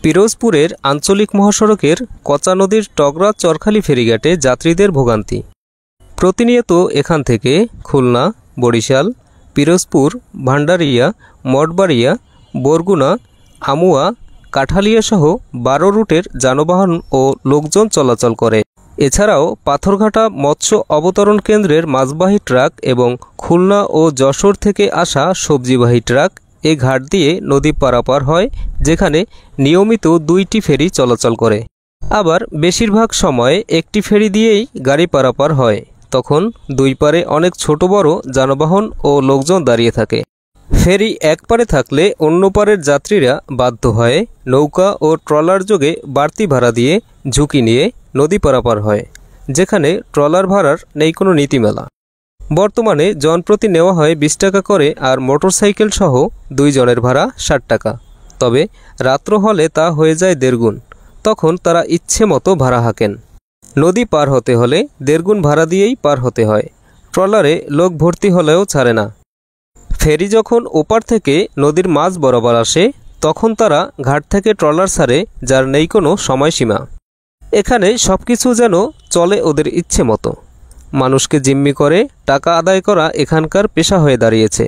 পিরোজপুরের আঞ্চলিক মহাসড়কের কচা নদীর টগরা চরখালি ফেরিঘাটে যাত্রীদের ভোগান্তি। প্রতিনিয়ত এখান থেকে খুলনা, বরিশাল, পিরোজপুর, ভান্ডারিয়া, মঠবাড়িয়া, বরগুনা, আমুয়া, কাঠালিয়া সহ 12 রুটের যানবাহন ও লোকজন চলাচল করে। এছাড়াও পাথরঘাটা মৎস্য অবতরণ কেন্দ্রের মাছবাহী ট্রাক এবং খুলনা ও যশোর থেকে আসা সবজিবাহী ট্রাক এ ঘাট দিয়ে নদী পারাপার হয়, যেখানে নিয়মিত 2টি ফেরি চলাচল করে। আবার বেশিরভাগ সময় একটি ফেরি দিয়েই গাড়ি পারাপার হয়। তখন দুই পারে অনেক ছোট বড় যানবাহন ও লোকজন দাঁড়িয়ে থাকে। ফেরি এক পারে থাকলে অন্য পারের যাত্রীরা বাধ্য হয় নৌকা ও ট্রলার যোগে বাড়তি ভাড়া দিয়ে ঝুঁকি নিয়ে নদী পারাপার হয়, যেখানে ট্রলার ভাড়ার নেই কোনো নীতিমালা। বর্তমানে জনপ্রতি নেওয়া হয় 20 টাকা করে, আর মোটরসাইকেল সহ 2 জনের ভাড়া 60 টাকা। তবে রাত্র হলে তা হয়ে যায় 1.5 গুণ। তখন তারা ইচ্ছে মতো ভাড়া হাঁকেন। নদী পার হতে হলে 1.5 গুণ ভাড়া দিয়েই পার হতে হয়। ট্রলারে লোক ভর্তি হলেও ছাড়ে না। ফেরি যখন ওপার থেকে নদীর মাঝ বরাবর আসে, তখন তারা ঘাট থেকে ট্রলার ছাড়ে, যার নেই কোনো সময়সীমা। এখানে সবকিছু যেন চলে ওদের ইচ্ছে মতো। মানুষকে জিম্মি করে টাকা আদায় করা এখানকার পেশা হয়ে দাঁড়িয়েছে।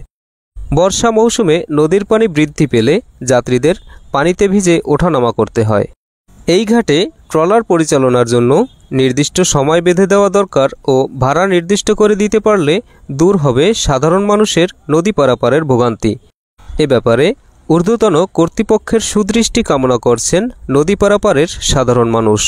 বর্ষা মৌসুমে নদীর পানি বৃদ্ধি পেলে যাত্রীদের পানিতে ভিজে ওঠানামা করতে হয়। এই ঘাটে ট্রলার পরিচালনার জন্য নির্দিষ্ট সময় বেঁধে দেওয়া দরকার ও ভাড়া নির্দিষ্ট করে দিতে পারলে দূর হবে সাধারণ মানুষের নদী পারাপারের ভোগান্তি। এ ব্যাপারে ঊর্ধ্বতন কর্তৃপক্ষের সুদৃষ্টি কামনা করছেন নদী পারাপারের সাধারণ মানুষ।